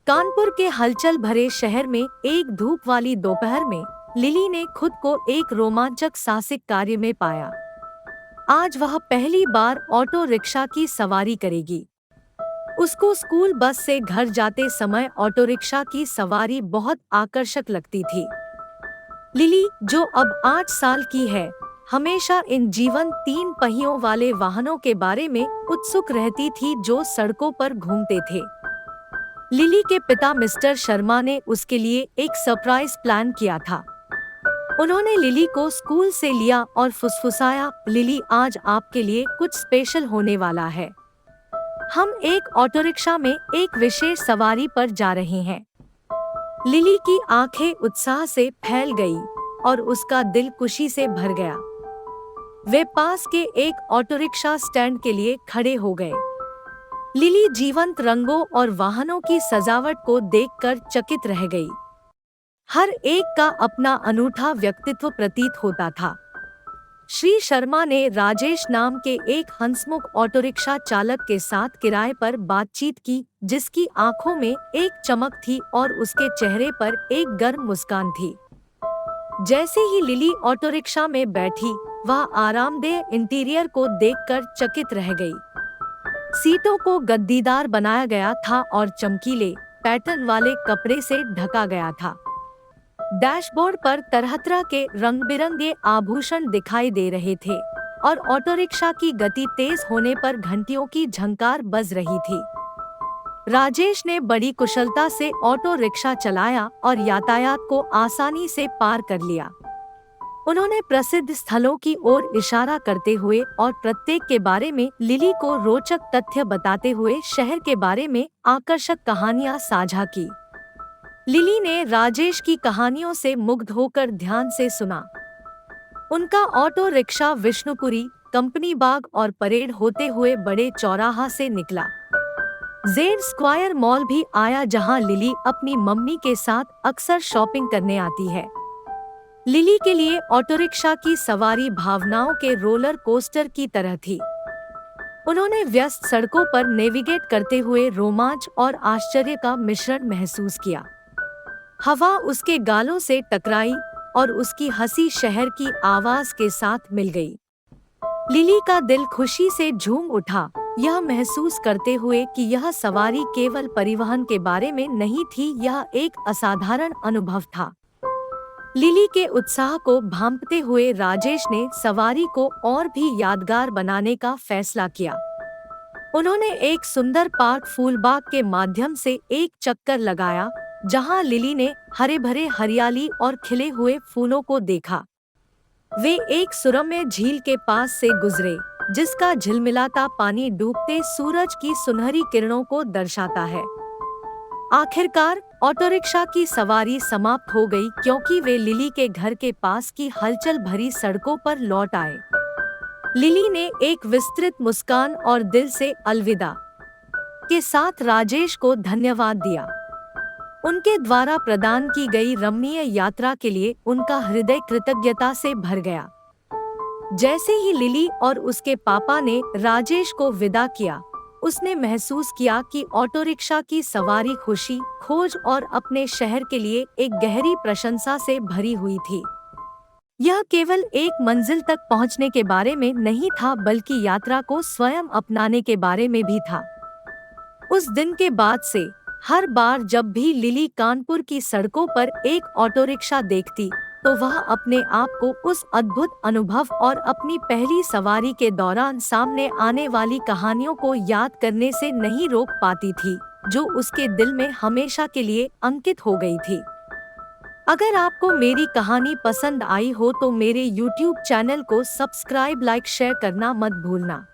कानपुर के हलचल भरे शहर में एक धूप वाली दोपहर में लिली ने खुद को एक रोमांचक साहसिक कार्य में पाया। आज वह पहली बार ऑटो रिक्शा की सवारी करेगी। उसको स्कूल बस से घर जाते समय ऑटो रिक्शा की सवारी बहुत आकर्षक लगती थी। लिली, जो अब 8 साल की है, हमेशा इन जीवन 3 पहियों वाले वाहनों के बारे में उत्सुक रहती थी जो सड़कों पर घूमते थे। लिली के पिता मिस्टर शर्मा ने उसके लिए एक सरप्राइज प्लान किया था। उन्होंने लिली को स्कूल से लिया और फुसफुसाया, लिली, आज आपके लिए कुछ स्पेशल होने वाला है। हम एक ऑटो रिक्शा में एक विशेष सवारी पर जा रहे हैं। लिली की आंखें उत्साह से फैल गई और उसका दिल खुशी से भर गया। वे पास के एक ऑटो रिक्शा स्टैंड के लिए खड़े हो गए। लिली जीवंत रंगों और वाहनों की सजावट को देखकर चकित रह गई। हर एक का अपना अनूठा व्यक्तित्व प्रतीत होता था। श्री शर्मा ने राजेश नाम के एक हंसमुख ऑटो रिक्शा चालक के साथ किराए पर बातचीत की, जिसकी आंखों में एक चमक थी और उसके चेहरे पर एक गर्म मुस्कान थी। जैसे ही लिली ऑटो रिक्शा में बैठी, वह आरामदेह इंटीरियर को देखकर चकित रह गई। सीटों को गद्दीदार बनाया गया था और चमकीले पैटर्न वाले कपड़े से ढका गया था। डैशबोर्ड पर तरह-तरह के रंग-बिरंगे आभूषण दिखाई दे रहे थे और ऑटो रिक्शा की गति तेज होने पर घंटियों की झंकार बज रही थी। राजेश ने बड़ी कुशलता से ऑटो रिक्शा चलाया और यातायात को आसानी से पार कर लिया। उन्होंने प्रसिद्ध स्थलों की ओर इशारा करते हुए और प्रत्येक के बारे में लिली को रोचक तथ्य बताते हुए शहर के बारे में आकर्षक कहानियां साझा की। लिली ने राजेश की कहानियों से मुग्ध होकर ध्यान से सुना। उनका ऑटो रिक्शा विष्णुपुरी, कंपनी बाग और परेड होते हुए बड़े चौराहा से निकला। जेड स्क्वायर मॉल भी आया, जहां लिली अपनी मम्मी के साथ अक्सर शॉपिंग करने आती है। लिली के लिए ऑटो रिक्शा की सवारी भावनाओं के रोलर कोस्टर की तरह थी। उन्होंने व्यस्त सड़कों पर नेविगेट करते हुए रोमांच और आश्चर्य का मिश्रण महसूस किया। हवा उसके गालों से टकराई और उसकी हंसी शहर की आवाज के साथ मिल गई। लिली का दिल खुशी से झूम उठा, यह महसूस करते हुए कि यह सवारी केवल परिवहन के बारे में नहीं थी, यह एक असाधारण अनुभव था। लिली के उत्साह को भांपते हुए राजेश ने सवारी को और भी यादगार बनाने का फैसला किया। उन्होंने एक सुंदर पार्क फूलबाग के माध्यम से एक चक्कर लगाया, जहां लिली ने हरे भरे हरियाली और खिले हुए फूलों को देखा। वे एक सुरम्य झील के पास से गुजरे, जिसका झिलमिलाता पानी डूबते सूरज की सुनहरी किरणों को दर्शाता है। आखिरकार ऑटो रिक्शा की सवारी समाप्त हो गई, क्योंकि वे लिली के घर के पास की हलचल भरी सड़कों पर लौट आए। लिली ने एक विस्तृत मुस्कान और दिल से अलविदा के साथ राजेश को धन्यवाद दिया। उनके द्वारा प्रदान की गई रमणीय यात्रा के लिए उनका हृदय कृतज्ञता से भर गया। जैसे ही लिली और उसके पापा ने राजेश को विदा किया, उसने महसूस किया कि ऑटो रिक्शा की सवारी खुशी, खोज और अपने शहर के लिए एक गहरी प्रशंसा से भरी हुई थी। यह केवल एक मंजिल तक पहुंचने के बारे में नहीं था, बल्कि यात्रा को स्वयं अपनाने के बारे में भी था। उस दिन के बाद से हर बार जब भी लिली कानपुर की सड़कों पर एक ऑटो रिक्शा देखती, तो वह अपने आप को उस अद्भुत अनुभव और अपनी पहली सवारी के दौरान सामने आने वाली कहानियों को याद करने से नहीं रोक पाती थी, जो उसके दिल में हमेशा के लिए अंकित हो गई थी। अगर आपको मेरी कहानी पसंद आई हो तो मेरे YouTube चैनल को सब्सक्राइब, लाइक, शेयर करना मत भूलना।